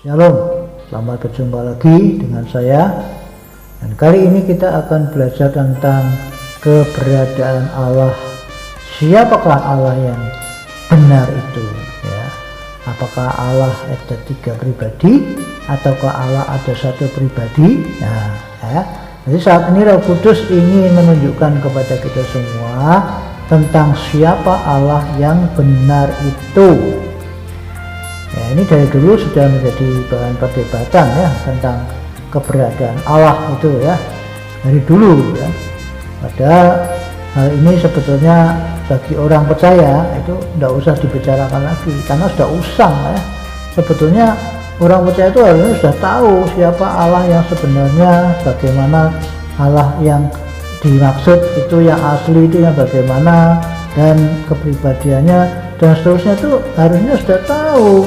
Shalom, selamat berjumpa lagi dengan saya. Dan kali ini kita akan belajar tentang keberadaan Allah. Siapakah Allah yang benar itu? Ya, apakah Allah ada 3 pribadi ataukah Allah ada 1 pribadi? Nah, jadi saat ini Roh Kudus ingin menunjukkan kepada kita semua tentang siapa Allah yang benar itu. Ya, ini dari dulu sudah menjadi bahan perdebatan ya tentang keberadaan Allah itu ya, dari dulu ya. Padahal hal ini sebetulnya bagi orang percaya itu tidak usah dibicarakan lagi karena sudah usang ya. Sebetulnya orang percaya itu harusnya sudah tahu siapa Allah yang sebenarnya, bagaimana Allah yang dimaksud itu yang asli itu yang bagaimana, dan kepribadiannya dan seterusnya itu harusnya sudah tahu.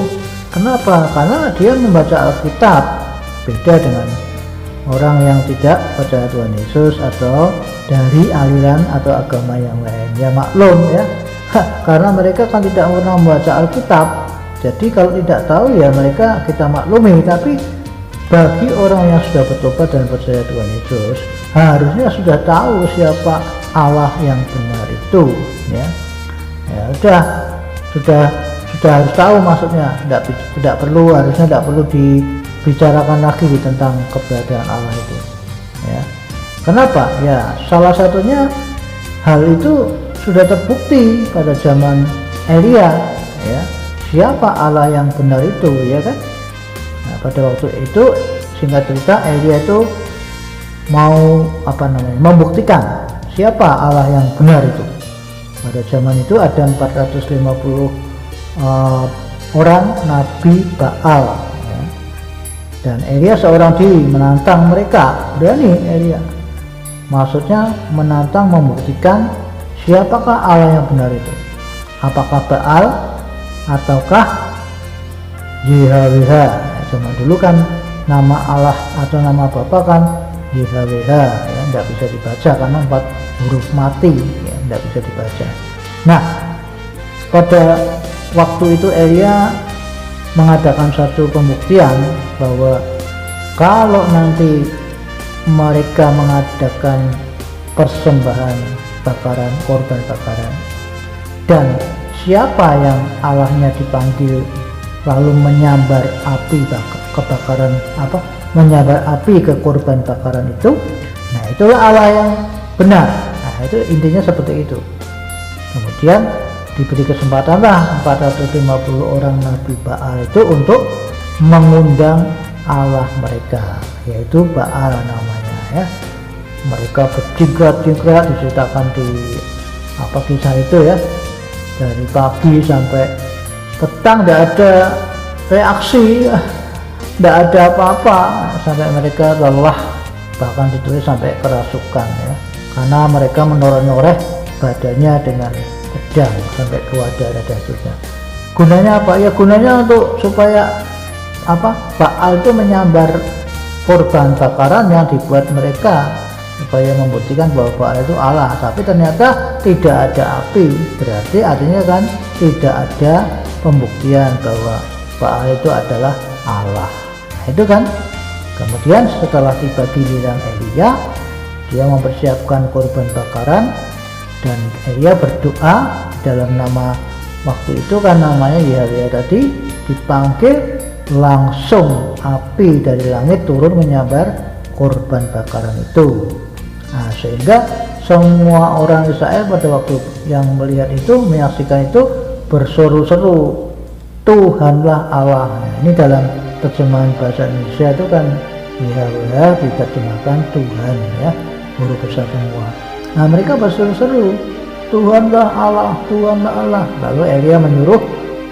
Kenapa? Karena dia membaca Alkitab, beda dengan orang yang tidak percaya Tuhan Yesus atau dari aliran atau agama yang lain. Ya maklum ya, karena mereka kan tidak pernah membaca Alkitab. Jadi kalau tidak tahu ya mereka kita maklumi. Tapi bagi orang yang sudah bertobat dan percaya Tuhan Yesus, harusnya sudah tahu siapa Allah yang benar itu ya. Ya sudah harus tahu maksudnya, harusnya tidak perlu dibicarakan lagi tentang keberadaan Allah itu ya. Kenapa? Ya salah satunya hal itu sudah terbukti pada zaman Elia ya, siapa Allah yang benar itu ya kan. Nah, pada waktu itu singkat cerita Elia itu mau membuktikan siapa Allah yang benar itu. Pada zaman itu ada 450 orang Nabi Baal ya. Dan Elia seorang diri menantang mereka, berani Elia, maksudnya menantang membuktikan siapakah Allah yang benar itu, apakah Baal ataukah YHWH. Zaman dulu kan nama Allah atau nama Bapa kan YHWH ya, tidak bisa dibaca karena 4 huruf mati ya, tidak bisa dibaca. Nah, pada waktu itu Elia mengadakan satu pembuktian bahwa kalau nanti mereka mengadakan persembahan bakaran, korban bakaran, dan siapa yang Allahnya dipanggil lalu menyambar api kebakaran menyambar api ke korban bakaran itu, nah itulah Allah yang benar. Nah itu intinya seperti itu. Kemudian diberi kesempatanlah 450 orang Nabi Baal itu untuk mengundang Allah mereka, yaitu Baal namanya ya. Mereka berjingkrak-jingkrak, diceritakan di kisah itu ya, dari pagi sampai petang tidak ada reaksi, tidak ada apa-apa, sampai mereka lelah, bahkan ditulis sampai kerasukan ya, karena mereka menoreh-noreh badannya dengan pedang sampai keluar darah dan seterusnya. Gunanya apa? Ya gunanya untuk supaya Baal itu menyambar korban bakaran yang dibuat mereka, supaya membuktikan bahwa Baal itu Allah. Tapi ternyata tidak ada api, berarti artinya kan tidak ada pembuktian bahwa Baal itu adalah Allah. Nah, itu kan. Kemudian setelah tiba giliran Elia, dia mempersiapkan korban bakaran. Dan Elia berdoa dalam nama, waktu itu kan namanya Yahweh tadi, dipanggil langsung api dari langit turun menyambar korban bakaran itu. Nah, sehingga semua orang Israel pada waktu yang melihat itu, menyaksikan itu, berseru-seru, Tuhanlah Allah. Nah, ini dalam terjemahan bahasa Indonesia itu kan Yahweh diterjemahkan Tuhan ya, huruf besar semua. Nah mereka berseru-seru, Tuhanlah Allah, Tuhanlah Allah. Lalu Elia menyuruh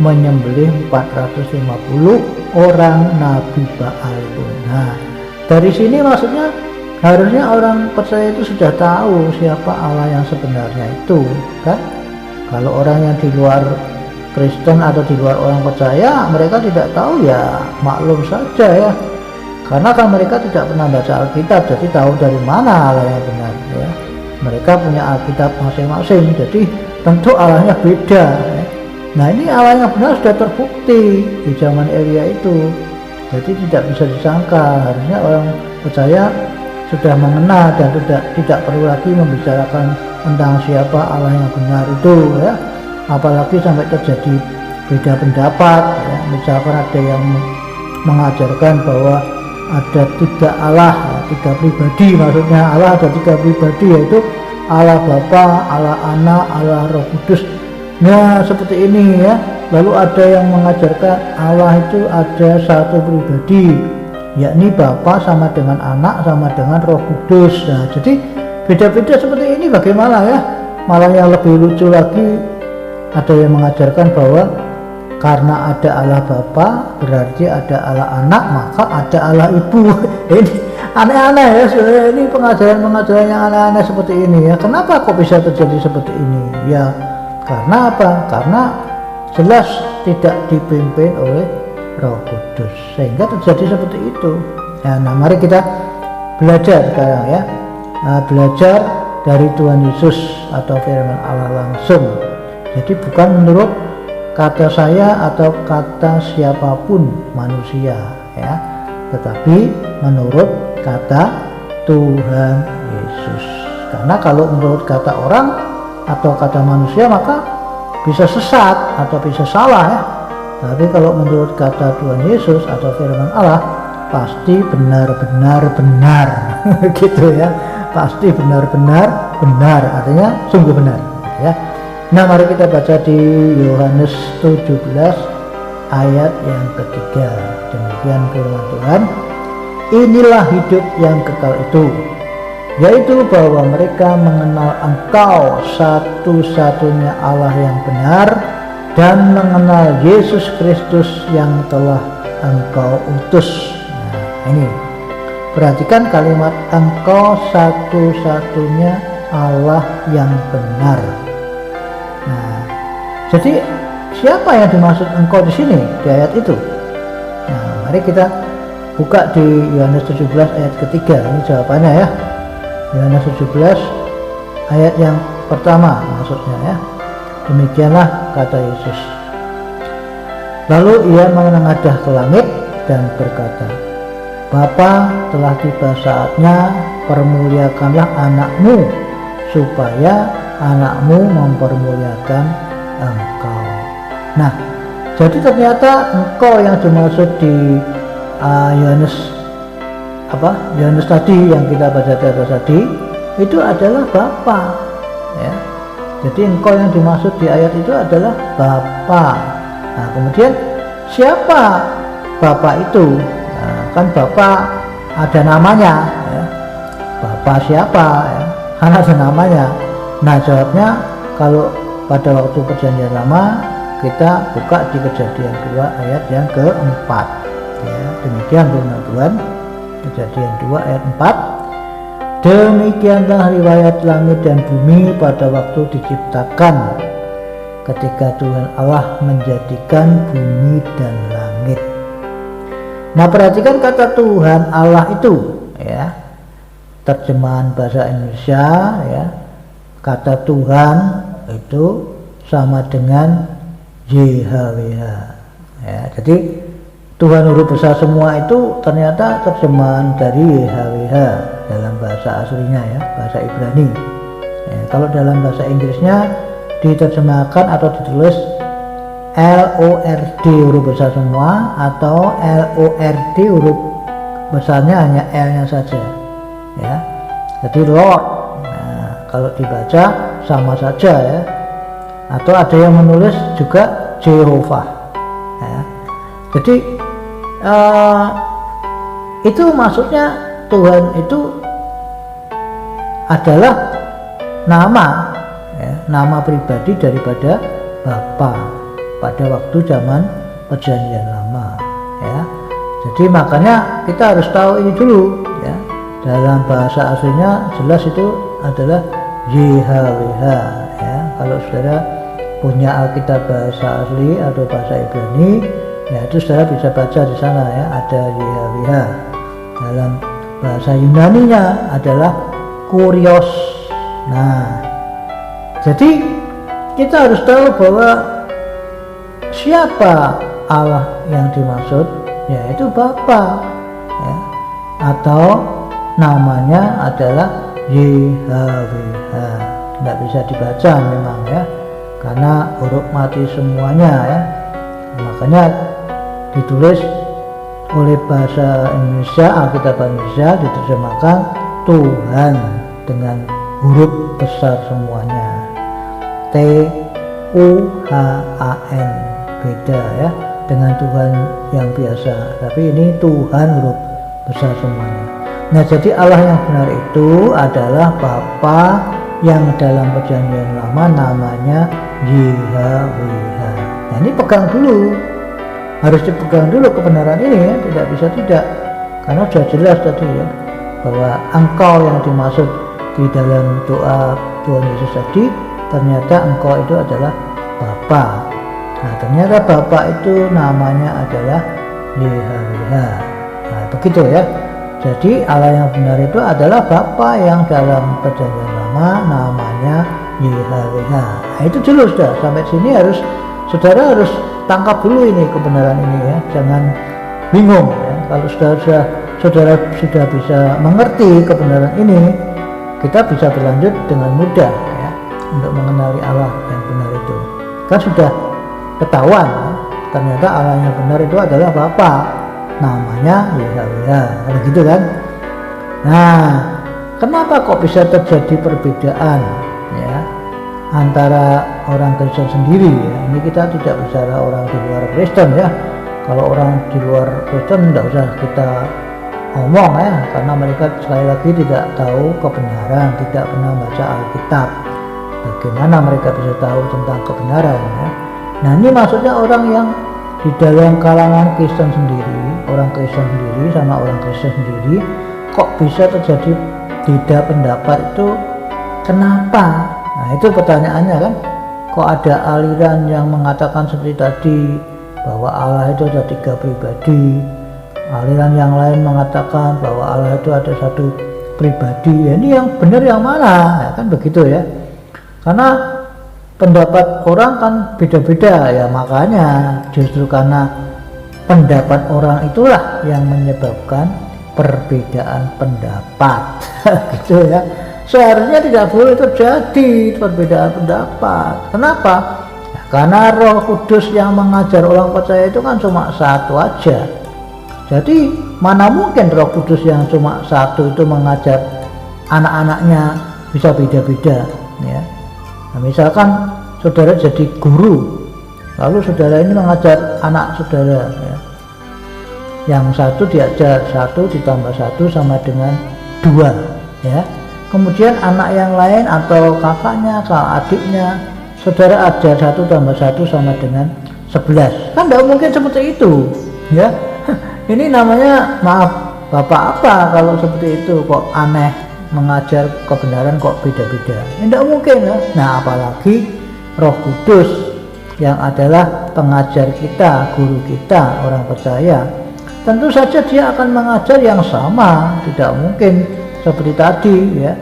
menyembelih 450 orang Nabi Baal itu. Nah dari sini maksudnya harusnya orang percaya itu sudah tahu siapa Allah yang sebenarnya itu kan. Kalau orang yang di luar Kristen atau di luar orang percaya, mereka tidak tahu ya maklum saja ya, karena kan mereka tidak pernah baca Alkitab, jadi tahu dari mana Allah yang benar ya. Mereka punya Alkitab masing-masing, jadi tentu Allahnya beda ya. Nah ini Allah yang benar sudah terbukti di zaman Elia itu. Jadi tidak bisa disangka. Harusnya orang percaya sudah mengenal dan tidak perlu lagi membicarakan tentang siapa Allah yang benar itu ya. Apalagi sampai terjadi beda pendapat ya. Misalkan ada yang mengajarkan bahwa ada 3 Allah, 3 pribadi, maksudnya Allah ada 3 pribadi, yaitu Allah Bapa, Allah Anak, Allah Roh Kudus. Nah seperti ini ya. Lalu ada yang mengajarkan Allah itu ada 1 pribadi, yakni Bapa sama dengan Anak sama dengan Roh Kudus. Nah jadi beda-beda seperti ini bagaimana ya. Malah yang lebih lucu lagi, ada yang mengajarkan bahwa karena ada Allah Bapa berarti ada Allah Anak, maka ada Allah Ibu. Ini aneh-aneh ya, sebenarnya ini pengajaran-pengajaran yang aneh-aneh seperti ini ya. Kenapa kok bisa terjadi seperti ini? Ya karena apa? Karena jelas tidak dipimpin oleh Roh Kudus sehingga terjadi seperti itu. Nah mari kita belajar sekarang ya. Belajar dari Tuhan Yesus atau firman Allah langsung. Jadi bukan menurut kata saya atau kata siapapun manusia ya, tetapi menurut kata Tuhan Yesus. Karena kalau menurut kata orang atau kata manusia maka bisa sesat atau bisa salah ya. Tapi kalau menurut kata Tuhan Yesus atau firman Allah pasti benar-benar benar gitu ya. Pasti benar-benar benar, artinya sungguh benar ya. Nah mari kita baca di Yohanes 17 ayat yang ketiga. Demikian firman Tuhan. Inilah hidup yang kekal itu, yaitu bahwa mereka mengenal Engkau satu-satunya Allah yang benar dan mengenal Yesus Kristus yang telah Engkau utus. Nah ini perhatikan kalimat Engkau satu-satunya Allah yang benar. Nah, jadi siapa yang dimaksud engkau di sini di ayat itu? Nah, mari kita buka di Yohanes 17 ayat ketiga. Ini jawabannya ya. Yohanes 17 ayat yang pertama maksudnya ya. Demikianlah kata Yesus. Lalu ia menengadah ke langit dan berkata, Bapa, telah tiba saatnya, permuliakanlah anakmu supaya anakmu mempermuliakan engkau. Nah, jadi ternyata engkau yang dimaksud di Yohanes tadi yang kita baca tadi itu adalah Bapa ya. Jadi engkau yang dimaksud di ayat itu adalah Bapa. Nah, kemudian siapa Bapa itu? Nah, kan Bapa ada namanya ya. Bapa siapa ya? Kan ada namanya. Nah jawabnya kalau pada waktu perjanjian lama kita buka di Kejadian 2 ayat yang keempat ya. Demikian firman Tuhan. Kejadian 2 ayat 4. Demikianlah riwayat langit dan bumi pada waktu diciptakan, ketika Tuhan Allah menjadikan bumi dan langit. Nah perhatikan kata Tuhan Allah itu ya, terjemahan bahasa Indonesia ya, kata Tuhan itu sama dengan YHWH ya. Jadi Tuhan huruf besar semua itu ternyata terjemahan dari YHWH dalam bahasa aslinya ya, bahasa Ibrani ya. Kalau dalam bahasa Inggrisnya diterjemahkan atau ditulis LORD huruf besar semua atau LORD huruf besarnya hanya L nya saja ya. Jadi Lord, nah, kalau dibaca sama saja ya. Atau ada yang menulis juga Jehovah ya. Jadi itu maksudnya Tuhan itu adalah nama ya, nama pribadi daripada Bapa pada waktu zaman perjanjian lama ya. Jadi makanya kita harus tahu ini dulu ya. Dalam bahasa aslinya jelas itu adalah YHWH ya. Kalau saudara punya Alkitab bahasa asli atau bahasa Ibrani ya, itu saudara bisa baca di sana ya, ada YHWH. Dalam bahasa Yunaninya adalah Kurios. Nah, jadi kita harus tahu bahwa siapa Allah yang dimaksud yaitu Bapa, ya. Atau namanya adalah YHWH. Tidak bisa dibaca memang ya, karena huruf mati semuanya ya. Makanya ditulis oleh bahasa Indonesia, Alkitab Indonesia diterjemahkan Tuhan dengan huruf besar semuanya, TUHAN, beda ya dengan Tuhan yang biasa, tapi ini Tuhan huruf besar semuanya. Nah, jadi Allah yang benar itu adalah Bapa yang dalam perjanjian lama namanya YHWH. Nah, ini pegang dulu, harus dipegang dulu kebenaran ini ya, tidak bisa tidak, karena sudah jelas tadi ya bahwa Engkau yang dimaksud di dalam doa Tuhan Yesus tadi, ternyata Engkau itu adalah Bapa. Nah, ternyata Bapa itu namanya adalah YHWH. Nah, begitu ya. Jadi Allah yang benar itu adalah Bapa yang dalam perjanjian lama namanya YHWH. Nah, itu dulu sudah, sampai sini saudara harus tangkap dulu ini kebenaran ini ya, jangan bingung ya. Kalau saudara sudah bisa mengerti kebenaran ini, kita bisa berlanjut dengan mudah ya untuk mengenali Allah yang benar itu. Kan sudah ketahuan ya, ternyata Allah yang benar itu adalah Bapa, namanya YHWH, begitu kan? Nah, kenapa kok bisa terjadi perbedaan ya antara orang Kristen sendiri ya? Ini kita tidak bicara orang di luar Kristen ya. Kalau orang di luar Kristen tidak usah kita ngomong ya, karena mereka sekali lagi tidak tahu kebenaran, tidak pernah baca Alkitab. Bagaimana mereka bisa tahu tentang kebenaran ya? Nah, ini maksudnya orang yang di dalam kalangan Kristen sendiri, orang Kristen sendiri sama orang Kristen sendiri, kok bisa terjadi beda pendapat itu kenapa? Nah, itu pertanyaannya kan. Kok ada aliran yang mengatakan seperti tadi bahwa Allah itu ada 3 pribadi, aliran yang lain mengatakan bahwa Allah itu ada 1 pribadi. Ya, ini yang benar yang mana? Ya, kan begitu ya. Karena pendapat orang kan beda-beda ya, makanya justru karena pendapat orang itulah yang menyebabkan perbedaan pendapat. Gitu ya. Seharusnya tidak boleh terjadi perbedaan pendapat. Kenapa? Ya, karena Roh Kudus yang mengajar orang percaya itu kan cuma 1 aja. Jadi mana mungkin Roh Kudus yang cuma 1 itu mengajar anak-anaknya bisa beda-beda ya. Nah, misalkan saudara jadi guru, lalu saudara ini mengajar anak saudara ya. Yang 1 diajar 1 ditambah 1 sama dengan 2 ya. Kemudian anak yang lain atau kakaknya, adiknya, saudara ajar 1 tambah 1 sama dengan 11. Kan tidak mungkin seperti itu ya. Ini namanya maaf Bapak apa kalau seperti itu, kok aneh, mengajar kebenaran kok beda-beda. Tidak mungkin ya. Nah, apalagi Roh Kudus yang adalah pengajar kita, guru kita, orang percaya, tentu saja dia akan mengajar yang sama. Tidak mungkin seperti tadi ya,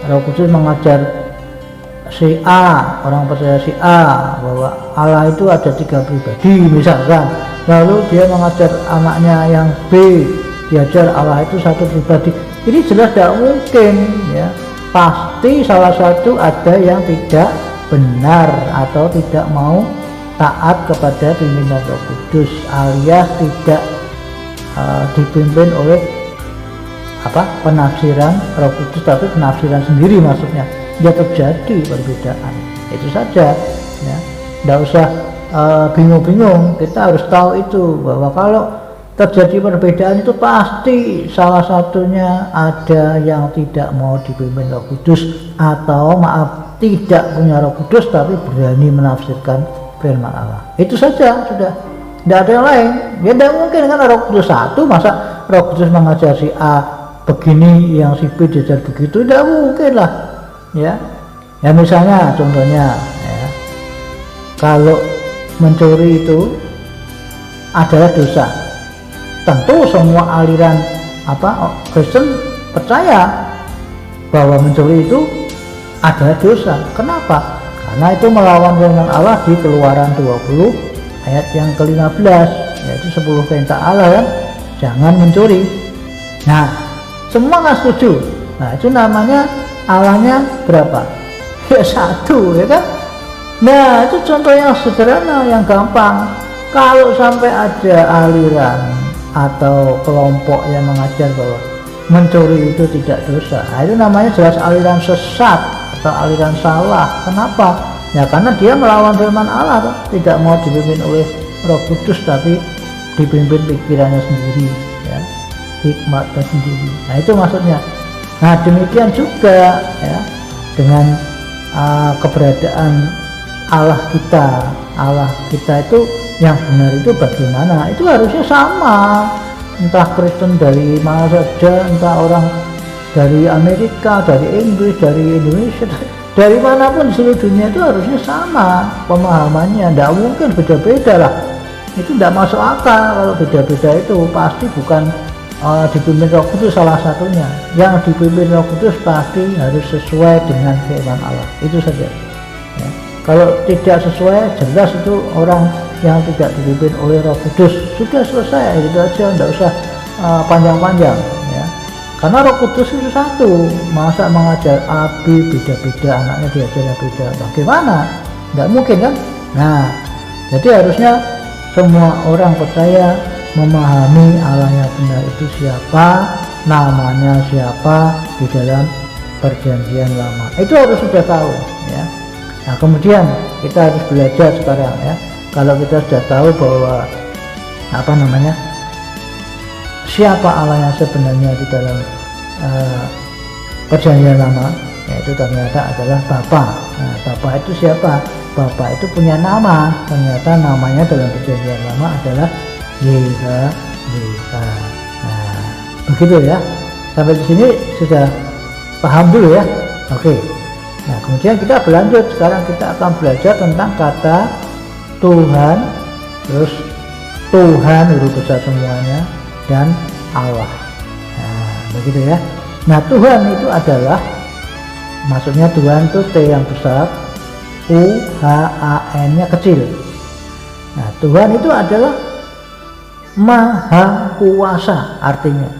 Roh Kudus mengajar si A, orang percaya si A, bahwa Allah itu ada 3 pribadi misalkan, lalu dia mengajar anaknya yang B, diajar Allah itu 1 pribadi. Ini jelas tidak mungkin ya. Pasti salah satu ada yang tidak benar atau tidak mau taat kepada pimpinan Roh Kudus, alias tidak dipimpin oleh penafsiran Roh Kudus, tapi penafsiran sendiri maksudnya. Ya, terjadi perbedaan, itu saja ya. Tidak usah bingung-bingung, kita harus tahu itu bahwa kalau terjadi perbedaan itu pasti salah satunya ada yang tidak mau dipimpin Roh Kudus, atau maaf, tidak punya Roh Kudus tapi berani menafsirkan firman Allah. Itu saja sudah, tidak ada yang lain. Ya tidak mungkin kan Roh Kudus 1, masa Roh Kudus mengajar si A begini, yang si B diajar begitu, tidak mungkin lah ya. Ya misalnya contohnya ya, kalau mencuri itu adalah dosa, tentu semua aliran Kristen percaya bahwa mencuri itu adalah dosa. Kenapa? Karena itu melawan firman Allah di Keluaran 20 ayat yang ke-15. yaitu 10 perintah Allah kan, jangan mencuri. Nah, semua nggak setuju. Nah, itu namanya Allahnya berapa? Ya 1, ya kan? Nah, itu contoh yang sederhana, yang gampang. Kalau sampai ada aliran atau kelompok yang mengajar bahwa mencuri itu tidak dosa, nah, itu namanya jelas aliran sesat atau aliran salah. Kenapa? Ya karena dia melawan firman Allah, tidak mau dipimpin oleh Roh Kudus, tapi dipimpin pikirannya sendiri, ya, hikmatnya sendiri. Nah, itu maksudnya. Nah, demikian juga ya dengan keberadaan Allah kita itu yang benar itu bagaimana? Itu harusnya sama, entah Kristen dari mana saja, entah orang dari Amerika, dari Inggris, dari Indonesia, dari manapun di seluruh dunia, itu harusnya sama pemahamannya. Tidak mungkin beda-beda lah, itu tidak masuk akal. Kalau beda-beda itu pasti bukan dipimpin Roh Kudus salah satunya. Yang dipimpin Roh Kudus pasti harus sesuai dengan firman Allah, itu saja ya. Kalau tidak sesuai, jelas itu orang yang tidak dipimpin oleh Roh Kudus. Sudah selesai, itu aja, tidak usah panjang-panjang ya. Karena Roh Kudus itu satu, masa mengajar Abi beda-beda, anaknya diajarnya beda, bagaimana? Tidak mungkin kan? Nah, jadi harusnya semua orang percaya memahami Allah yang benar itu siapa, namanya siapa di dalam perjanjian lama. Itu harus sudah tahu ya. Nah, kemudian kita harus belajar sekarang ya. Kalau kita sudah tahu bahwa siapa Allah yang sebenarnya di dalam perjanjian lama, yaitu ternyata adalah Bapa. Nah, Bapa itu siapa? Bapa itu punya nama. Ternyata namanya dalam perjanjian lama adalah Yeha. Nah, begitu ya. Sampai di sini sudah paham dulu ya. Oke. Nah, kemudian kita berlanjut. Sekarang kita akan belajar tentang kata Tuhan, terus Tuhan huruf besar semuanya, dan Allah. Nah, begitu ya. Nah, Tuhan itu adalah, maksudnya Tuhan itu T yang besar, U H A N nya kecil. Nah, Tuhan itu adalah Maha Kuasa artinya,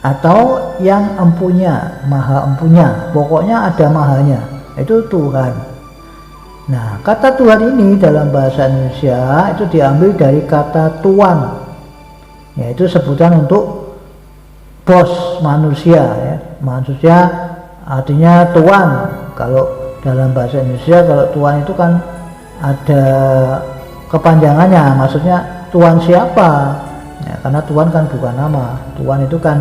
atau yang empunya, Maha empunya, pokoknya ada mahanya, itu Tuhan. Nah, kata Tuhan ini dalam bahasa Indonesia itu diambil dari kata tuan, yaitu sebutan untuk bos manusia ya. Manusia artinya tuan. Kalau dalam bahasa Indonesia, kalau tuan itu kan ada kepanjangannya, maksudnya tuan siapa ya, karena tuan kan bukan nama. Tuan itu kan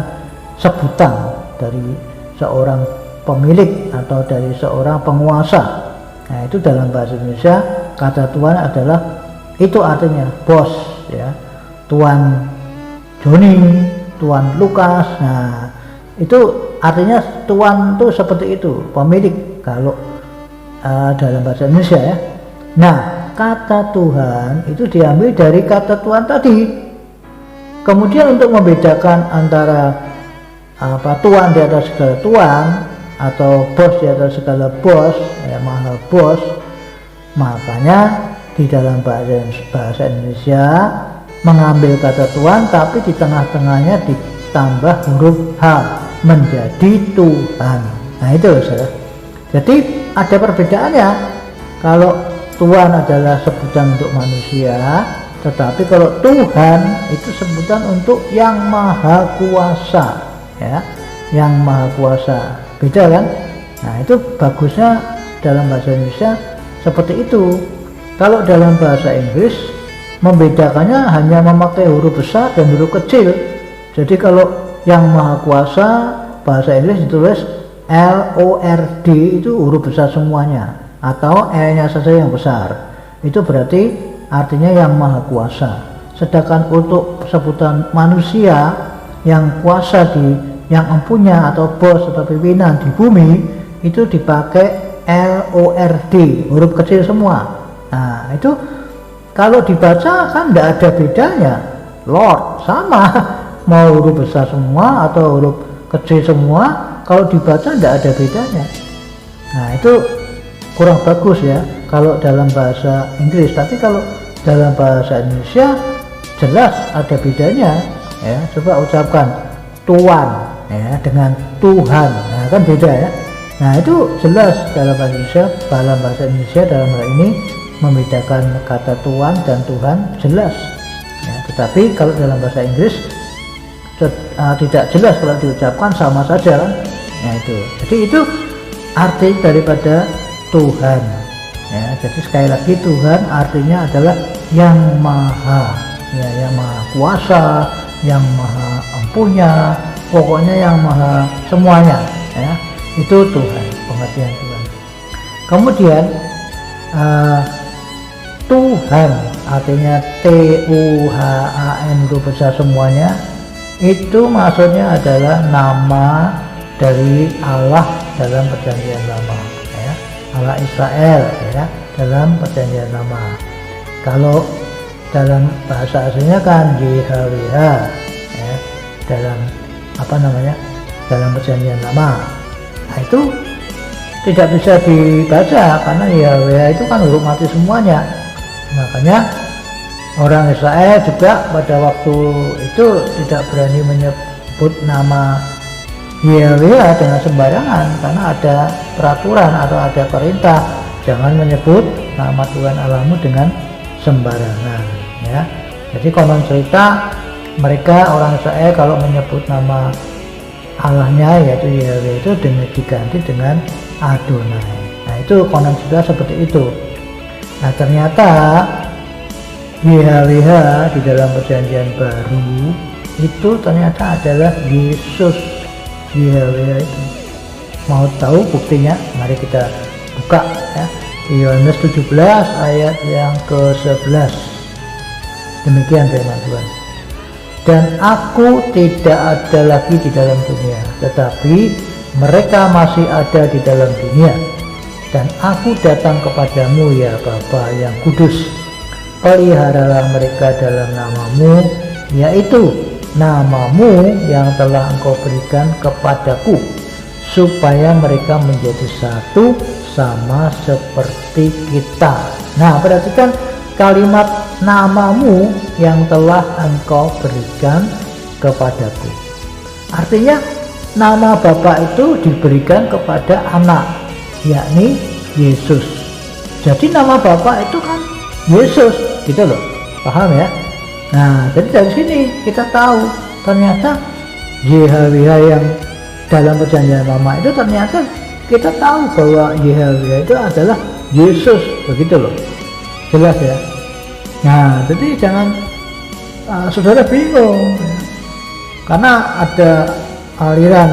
sebutan dari seorang pemilik atau dari seorang penguasa. Nah, itu dalam bahasa Indonesia kata tuan adalah itu artinya bos ya. Tuan Joni, Tuan Lukas. Nah, itu artinya tuan itu seperti itu, pemilik kalau dalam bahasa Indonesia ya. Nah, kata Tuhan itu diambil dari kata tuan tadi. Kemudian untuk membedakan antara tuan di atas segala tuan atau bos di atas segala bos ya, maha bos, makanya di dalam bahasa Indonesia mengambil kata tuan tapi di tengah-tengahnya ditambah huruf H menjadi Tuhan. Nah, itu saudara. Jadi ada perbedaannya. Kalau tuan adalah sebutan untuk manusia, tetapi kalau Tuhan itu sebutan untuk yang maha kuasa ya, yang maha kuasa. Beda kan? Nah, itu bagusnya dalam bahasa Indonesia seperti itu. Kalau dalam bahasa Inggris membedakannya hanya memakai huruf besar dan huruf kecil. Jadi kalau yang maha kuasa bahasa Inggris ditulis LORD, itu huruf besar semuanya, atau L-nya saja yang besar. Itu berarti artinya yang maha kuasa. Sedangkan untuk sebutan manusia yang kuasa yang empunya atau bos atau pimpinan di bumi, itu dipakai LORD, huruf kecil semua. Nah, itu kalau dibaca kan tidak ada bedanya. Lord sama, mau huruf besar semua atau huruf kecil semua, kalau dibaca tidak ada bedanya. Nah, itu kurang bagus ya kalau dalam bahasa Inggris. Tapi kalau dalam bahasa Indonesia jelas ada bedanya ya. Coba ucapkan Tuhan ya dengan Tuhan, nah kan beda ya. Nah itu jelas dalam bahasa Indonesia dalam hal ini membedakan kata Tuhan dan Tuhan jelas ya. Tetapi kalau dalam bahasa Inggris tidak jelas kalau diucapkan sama saja kan. Nah itu, jadi itu arti daripada Tuhan ya. Jadi sekali lagi Tuhan artinya adalah yang maha ya, yang maha kuasa, yang maha empunya, pokoknya yang maha semuanya ya. Itu Tuhan, pengertian Tuhan. Kemudian Tuhan artinya Tuhan huruf besar semuanya, itu maksudnya adalah nama dari Allah dalam perjanjian lama ya. Allah Israel ya, dalam perjanjian lama. Kalau dalam bahasa aslinya kan YHWH ya, dalam dalam perjanjian lama. Nah itu tidak bisa dibaca karena YHWH itu kan huruf mati semuanya. Makanya orang Israel juga pada waktu itu tidak berani menyebut nama YHWH dengan sembarangan karena ada peraturan atau ada perintah jangan menyebut nama Tuhan Allahmu dengan sembarangan ya. Jadi konon cerita mereka orang Israel kalau menyebut nama Allahnya yaitu YHWH itu diganti dengan Adonai. Nah itu konon cerita seperti itu. Nah ternyata YHWH di dalam perjanjian baru itu ternyata adalah Yesus. YHWH itu mau tahu buktinya? Mari kita buka ya, Yohanes 17 ayat yang ke-11. Demikian firman Tuhan. Dan aku tidak ada lagi di dalam dunia, tetapi mereka masih ada di dalam dunia. Dan aku datang kepadamu ya Bapa yang kudus, peliharalah mereka dalam namamu, yaitu namamu yang telah engkau berikan kepadaku, supaya mereka menjadi satu sama seperti kita. Nah perhatikan kalimat namamu yang telah engkau berikan kepadaku. Artinya nama Bapa itu diberikan kepada anak, yakni Yesus. Jadi nama Bapa itu kan Yesus, gitu loh, paham ya? Nah jadi dari sini kita tahu ternyata YHWH yang dalam perjanjian lama itu ternyata kita tahu bahwa YHWH itu adalah Yesus, begitu loh, jelas ya. Nah jadi jangan saudara bingung ya. Karena ada aliran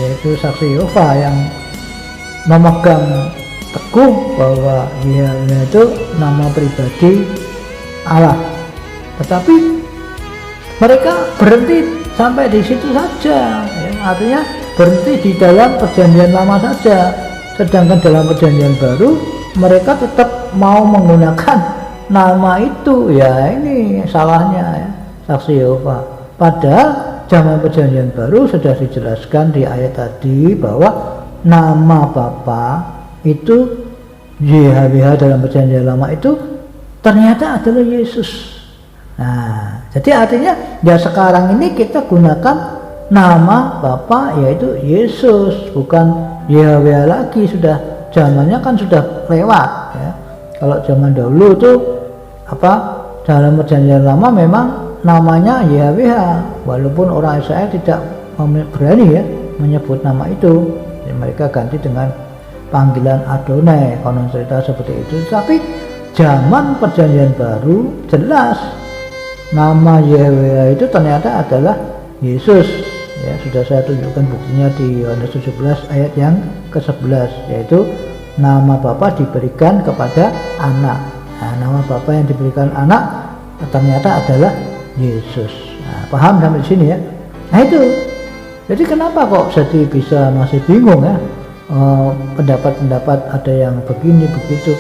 yaitu Saksi Yehova yang memegang teguh bahwa YHWH itu nama pribadi Allah, tetapi mereka berhenti sampai di situ saja ya. Artinya berhenti di dalam perjanjian lama saja, sedangkan dalam perjanjian baru mereka tetap mau menggunakan nama itu. Ya ini salahnya ya, Saksi Yehova. Padahal zaman perjanjian baru sudah dijelaskan di ayat tadi bahwa nama Bapa itu YHWH dalam perjanjian lama itu ternyata adalah Yesus. Nah jadi artinya ya sekarang ini kita gunakan nama Bapa yaitu Yesus, bukan YHWH lagi. Sudah zamannya kan sudah lewat ya. Kalau zaman dahulu tuh dalam perjanjian lama memang namanya YHWH, walaupun orang Israel tidak berani ya menyebut nama itu ya, mereka ganti dengan panggilan Adonai, konon cerita seperti itu. Tapi zaman perjanjian baru jelas nama YHWH itu ternyata adalah Yesus ya. Sudah saya tunjukkan buktinya di Yohanes 17 ayat yang ke-11, yaitu nama Bapa diberikan kepada anak. Nah, nama Bapa yang diberikan anak ternyata adalah Yesus. Nah, paham sampai sini ya. Nah itu jadi kenapa kok jadi bisa masih bingung ya, pendapat-pendapat ada yang begini begitu.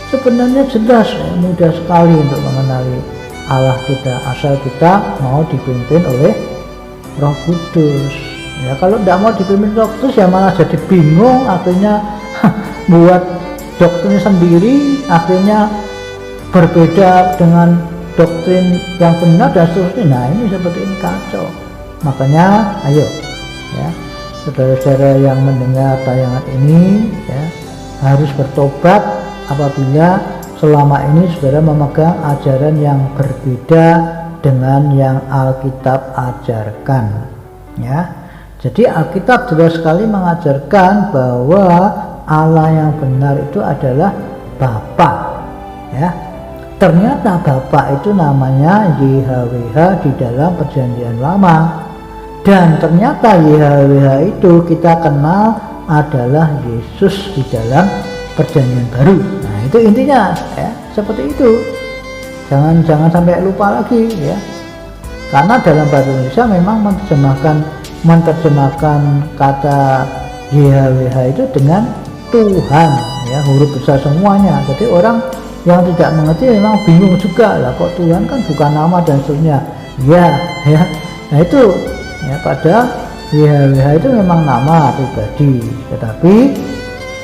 Sebenarnya jelas ya, mudah sekali untuk mengenali Allah kita, asal kita mau dipimpin oleh Roh Kudus ya. Kalau tidak mau dipimpin Roh Kudus ya malah jadi bingung, akhirnya buat doktrin sendiri, akhirnya berbeda dengan doktrin yang benar dan seterusnya. Nah ini seperti ini kacau. Makanya ayo ya saudara-saudara yang mendengar tayangan ini ya harus bertobat apabila selama ini saudara memegang ajaran yang berbeda dengan yang Alkitab ajarkan ya. Jadi Alkitab jelas sekali mengajarkan bahwa Allah yang benar itu adalah Bapa ya. Ternyata Bapa itu namanya YHWH di dalam perjanjian lama, dan ternyata YHWH itu kita kenal adalah Yesus di dalam perjanjian baru. Nah itu intinya ya, seperti itu. Jangan sampai lupa lagi ya, karena dalam bahasa Indonesia memang menerjemahkan kata YHWH itu dengan Tuhan ya, huruf besar semuanya. Jadi orang yang tidak mengerti memang bingung juga lah, kok Tuhan kan bukan nama dan seterusnya ya. Nah itu ya, padahal YHWH itu memang nama pribadi, tetapi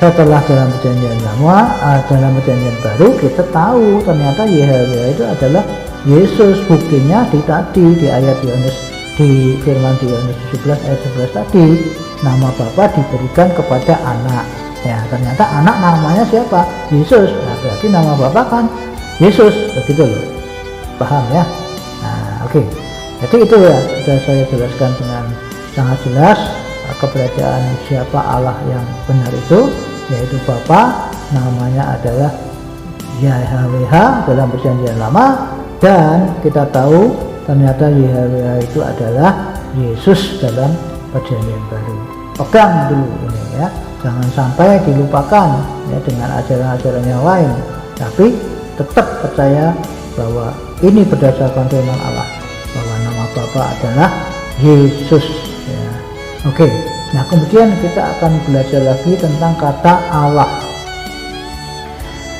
setelah dalam perjanjian lama, dalam perjanjian baru kita tahu ternyata YHWH itu adalah Yesus. Buktinya di ayat Yohanes, di firman di Yohanes 17 ayat 11 tadi, nama Bapa diberikan kepada anak ya, ternyata anak namanya siapa? Yesus. Nah berarti nama Bapa kan Yesus, begitu loh, paham ya? Nah oke. Jadi itu ya sudah saya jelaskan dengan sangat jelas keberadaan siapa Allah yang benar itu, yaitu Bapa, namanya adalah YHWH dalam perjanjian lama, dan kita tahu ternyata YHWH itu adalah Yesus dalam perjanjian baru. Pegang dulu ini ya, jangan sampai dilupakan ya dengan ajaran-ajaran yang lain, tapi tetap percaya bahwa ini berdasarkan firman Allah, bahwa nama Bapa adalah Yesus ya. Oke. Nah kemudian kita akan belajar lagi tentang kata Allah.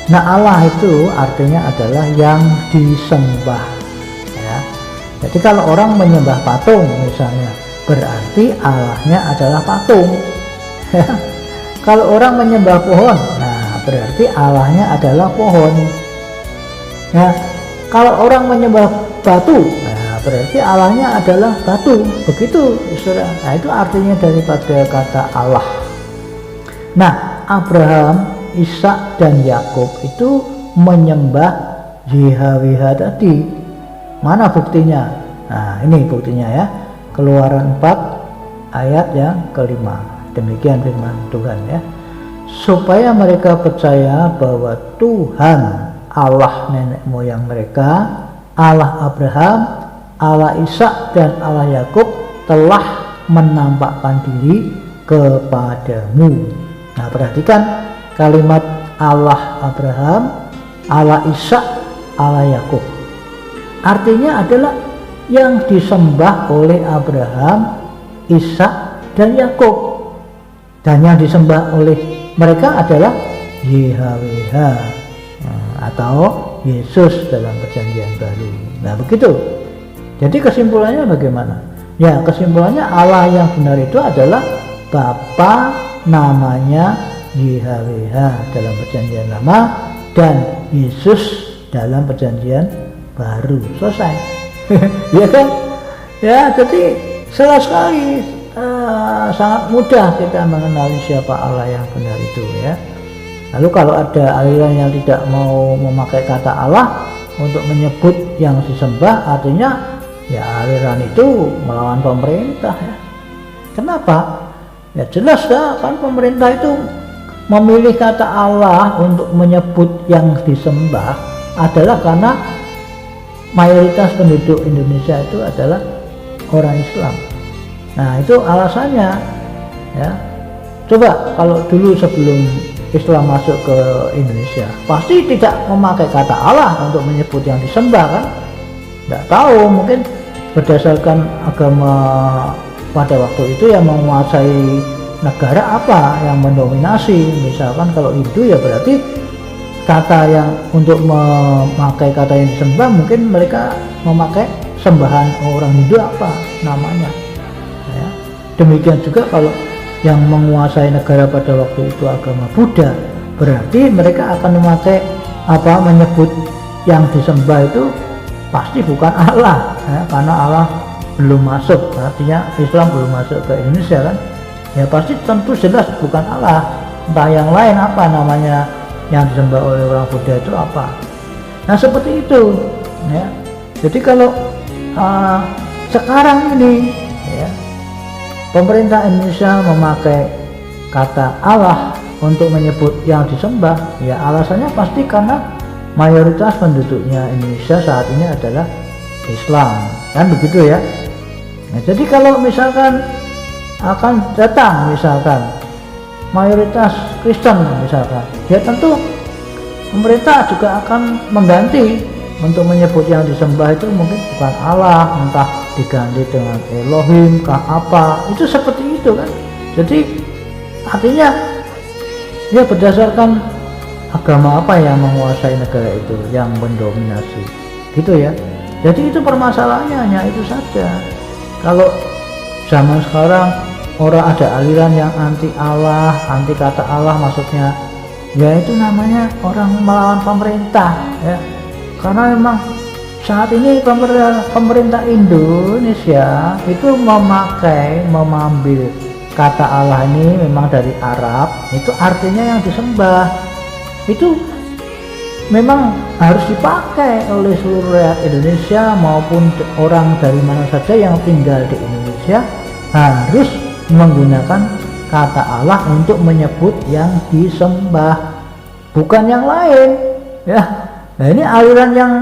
Nah Allah itu artinya adalah yang disembah ya. Jadi kalau orang menyembah patung misalnya, berarti Allahnya adalah patung ya. Kalau orang menyembah pohon, nah berarti Allahnya adalah pohon ya. Kalau orang menyembah batu, berarti Allahnya adalah batu, begitu saudara. Nah itu artinya daripada kata Allah. Nah Abraham, Ishak dan Yakub itu menyembah YHWH tadi. Mana buktinya? Nah ini buktinya ya, Keluaran 4 ayat yang kelima. Demikian firman Tuhan ya, supaya mereka percaya bahwa Tuhan Allah nenek moyang mereka, Allah Abraham, Allah Ishak dan Allah Yakub telah menampakkan diri kepadamu. Nah perhatikan kalimat Allah Abraham, Allah Ishak, Allah Yakub. Artinya adalah yang disembah oleh Abraham, Ishak dan Yakub. Dan yang disembah oleh mereka adalah YHWH atau Yesus dalam perjanjian baru. Nah begitu. Jadi kesimpulannya bagaimana? Ya kesimpulannya Allah yang benar itu adalah Bapa, namanya YHWH dalam perjanjian lama, dan Yesus dalam perjanjian baru. Selesai. Ya kan? Ya jadi jelas sekali, sangat mudah kita mengenali siapa Allah yang benar itu ya. Lalu kalau ada aliran yang tidak mau memakai kata Allah untuk menyebut yang disembah, artinya ya aliran itu melawan pemerintah ya. Kenapa? Ya jelas ya, kan pemerintah itu memilih kata Allah untuk menyebut yang disembah adalah karena mayoritas penduduk Indonesia itu adalah orang Islam. Nah itu alasannya ya. Coba kalau dulu sebelum Islam masuk ke Indonesia, pasti tidak memakai kata Allah untuk menyebut yang disembah kan? Tidak tahu, mungkin berdasarkan agama pada waktu itu yang menguasai negara apa yang mendominasi. Misalkan kalau Hindu ya berarti kata yang untuk memakai kata yang disembah, mungkin mereka memakai sembahan orang Hindu apa namanya ya. Demikian juga kalau yang menguasai negara pada waktu itu agama Buddha, berarti mereka akan memakai menyebut yang disembah itu pasti bukan Allah ya, karena Allah belum masuk, artinya Islam belum masuk ke Indonesia kan ya, pasti tentu jelas bukan Allah, entah yang lain apa namanya yang disembah oleh orang Buddha itu apa. Nah seperti itu ya. Jadi kalau sekarang ini ya, pemerintah Indonesia memakai kata Allah untuk menyebut yang disembah ya, alasannya pasti karena mayoritas penduduknya Indonesia saat ini adalah Islam kan begitu ya. Nah, jadi kalau misalkan akan datang misalkan mayoritas Kristen misalkan ya, tentu pemerintah juga akan mengganti untuk menyebut yang disembah itu mungkin bukan Allah, entah diganti dengan Elohim kah apa, itu seperti itu kan. Jadi artinya ya berdasarkan agama apa yang menguasai negara itu, yang mendominasi gitu ya. Jadi itu permasalahannya hanya itu saja. Kalau zaman sekarang orang ada aliran yang anti Allah, anti kata Allah maksudnya ya, itu namanya orang melawan pemerintah ya. Karena memang saat ini pemerintah Indonesia itu mengambil kata Allah ini memang dari Arab, itu artinya yang disembah itu memang harus dipakai oleh seluruh rakyat Indonesia maupun orang dari mana saja yang tinggal di Indonesia, harus menggunakan kata Allah untuk menyebut yang disembah, bukan yang lain ya. Nah ini aliran yang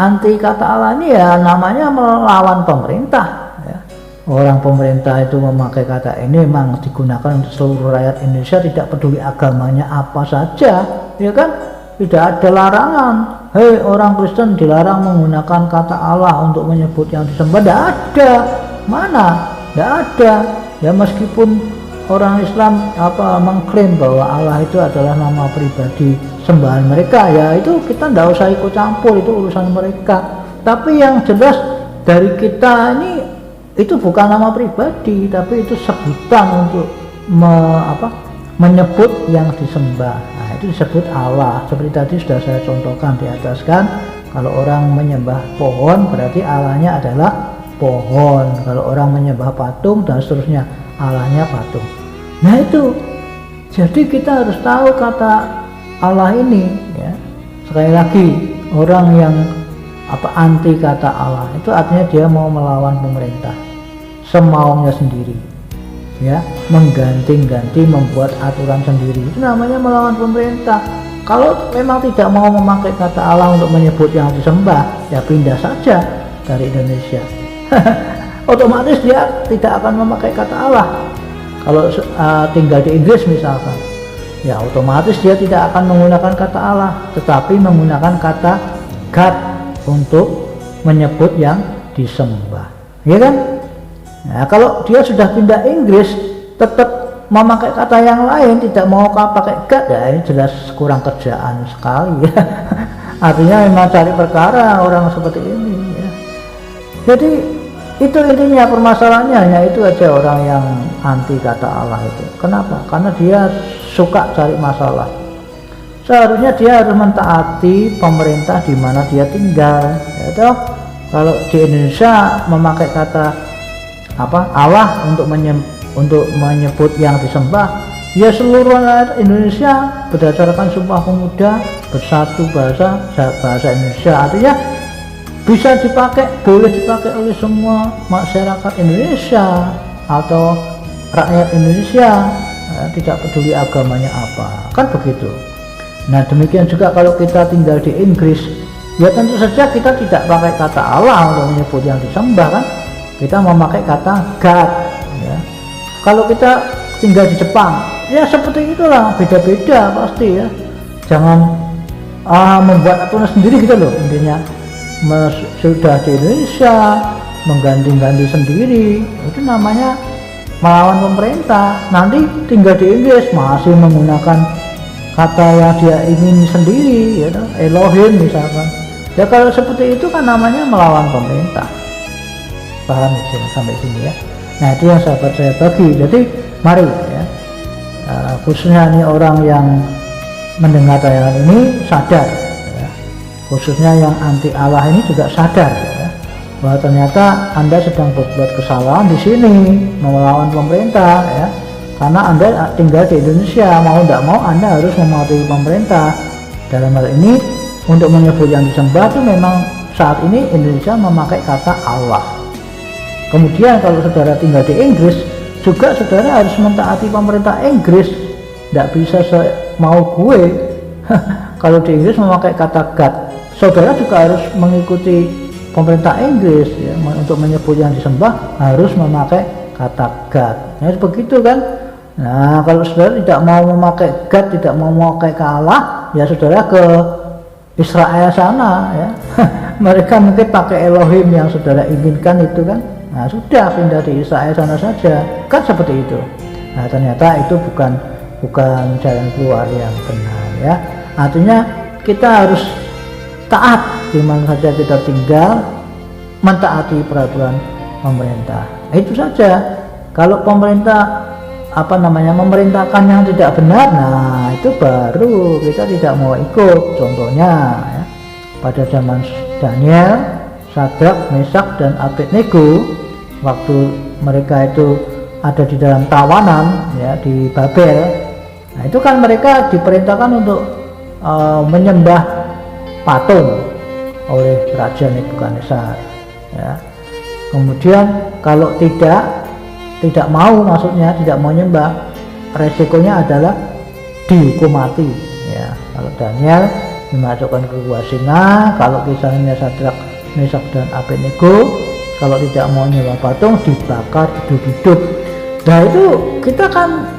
anti kata Allah ini ya namanya melawan pemerintah ya. Orang pemerintah itu memakai kata ini memang digunakan untuk seluruh rakyat Indonesia, tidak peduli agamanya apa saja ya kan, tidak ada larangan. Hei orang Kristen dilarang menggunakan kata Allah untuk menyebut yang disembah, tidak ada, mana tidak ada ya. Meskipun orang Islam mengklaim bahwa Allah itu adalah nama pribadi sembahan mereka ya, itu kita tidak usah ikut campur, itu urusan mereka. Tapi yang jelas dari kita ini itu bukan nama pribadi, tapi itu sebutan untuk menyebut yang disembah. Nah itu disebut Allah. Seperti tadi sudah saya contohkan di atas kan, kalau orang menyembah pohon berarti Allahnya adalah pohon, kalau orang menyembah patung dan seterusnya Allahnya patung. Nah itu, jadi kita harus tahu kata Allah ini ya. Sekali lagi, orang yang anti kata Allah itu artinya dia mau melawan pemerintah semaunya sendiri ya, mengganti-ganti, membuat aturan sendiri, itu namanya melawan pemerintah. Kalau memang tidak mau memakai kata Allah untuk menyebut yang disembah ya, pindah saja dari Indonesia. Otomatis dia tidak akan memakai kata Allah. Kalau tinggal di Inggris misalkan ya, otomatis dia tidak akan menggunakan kata Allah, tetapi menggunakan kata God untuk menyebut yang disembah ya kan. Nah kalau dia sudah pindah Inggris tetap memakai kata yang lain, tidak mau pakai God ya, ini jelas kurang kerjaan sekali ya. Artinya memang cari perkara orang seperti ini ya. Jadi itu intinya permasalahannya, hanya itu aja orang yang anti kata Allah itu. Kenapa? Karena dia suka cari masalah. Seharusnya dia harus mentaati pemerintah di mana dia tinggal ya toh. Kalau di Indonesia memakai kata Allah untuk menyebut yang disembah ya, seluruh rakyat Indonesia berdasarkan Sumpah Pemuda bersatu bahasa Indonesia, artinya bisa dipakai, boleh dipakai oleh semua masyarakat Indonesia atau rakyat Indonesia ya, tidak peduli agamanya apa, kan begitu. Nah demikian juga kalau kita tinggal di Inggris ya, tentu saja kita tidak pakai kata Allah untuk menyebut yang disembah kan, kita memakai kata God ya. Kalau kita tinggal di Jepang ya seperti itulah, beda-beda pasti ya. Jangan membuat aturan sendiri gitu loh intinya. Sudah di Indonesia mengganti-ganti sendiri, itu namanya melawan pemerintah. Nanti tinggal di Inggris masih menggunakan kata yang dia ingin sendiri ya, Elohim misalkan ya. Kalau seperti itu kan namanya melawan pemerintah. Paham ya sampai sini ya. Nah itu yang sahabat saya bagi. Jadi mari ya, khususnya ini orang yang mendengar tayangan ini sadar ya, khususnya yang anti Allah ini juga sadar ya, bahwa ternyata Anda sedang berbuat kesalahan di sini, melawan pemerintah ya. Karena Anda tinggal di Indonesia, mau tidak mau Anda harus mematuhi pemerintah. Dalam hal ini untuk menyebut yang disembah itu memang saat ini Indonesia memakai kata Allah. Kemudian kalau saudara tinggal di Inggris juga saudara harus mentaati pemerintah Inggris. Tidak bisa mau gue. Kalau di Inggris memakai kata God, saudara juga harus mengikuti pemerintah Inggris ya, untuk menyebut yang disembah harus memakai kata God. Nah, begitu kan? Nah, kalau saudara tidak mau memakai God, tidak mau memakai Allah, ya saudara ke Israel sana ya. Mereka mungkin pakai Elohim yang saudara inginkan itu kan. Nah, sudah pindah di Israel sana saja. Kan seperti itu. Nah, ternyata itu bukan jalan keluar yang benar ya. Artinya kita harus taat di mana saja kita tinggal, mentaati peraturan pemerintah. Itu saja. Kalau pemerintah memerintahkan yang tidak benar, nah itu baru kita tidak mau ikut. Contohnya ya, pada zaman Daniel, Sadrak, Mesak, dan Abednego, waktu mereka itu ada di dalam tawanan ya di Babel, nah itu kan mereka diperintahkan untuk menyembah patung oleh Raja Nebukadnezar ya. Kemudian kalau tidak mau, maksudnya tidak mau nyembah, resikonya adalah dihukum mati ya. Kalau Daniel dimasukkan ke gua singa, kalau kisahnya Sadrak, Mesak, dan Abednego kalau tidak mau nyembah patung dibakar hidup-hidup. Nah itu kita kan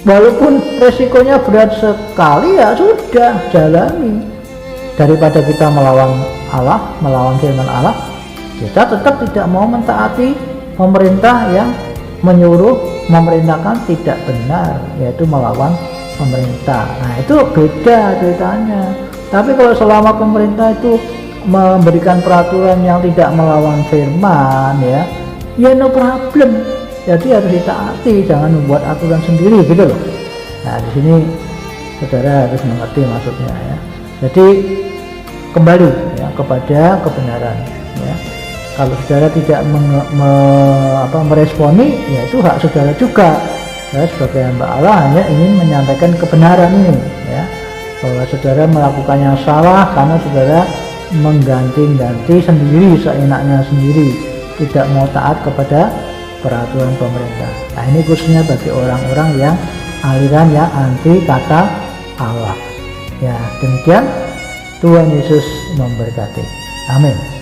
walaupun resikonya berat sekali ya sudah jalani, daripada kita melawan Allah, melawan firman Allah, kita tetap tidak mau mentaati pemerintah yang menyuruh, memerintahkan tidak benar, yaitu melawan pemerintah. Nah itu beda ceritanya. Tapi kalau selama pemerintah itu memberikan peraturan yang tidak melawan firman ya no problem, jadi harus ditaati, jangan membuat aturan sendiri gitu loh. Nah di sini saudara harus mengerti maksudnya ya. Jadi kembali ya kepada kebenaran ya. Kalau saudara tidak meresponi, ya itu hak saudara juga ya, sebagai hamba Allah hanya ingin menyampaikan kebenaran ini ya, bahwa saudara melakukan yang salah karena saudara mengganti-ganti sendiri seenaknya sendiri, tidak mau taat kepada peraturan pemerintah. Nah ini khususnya bagi orang-orang yang aliran yang anti kata Allah ya. Demikian, Tuhan Yesus memberkati. Amin.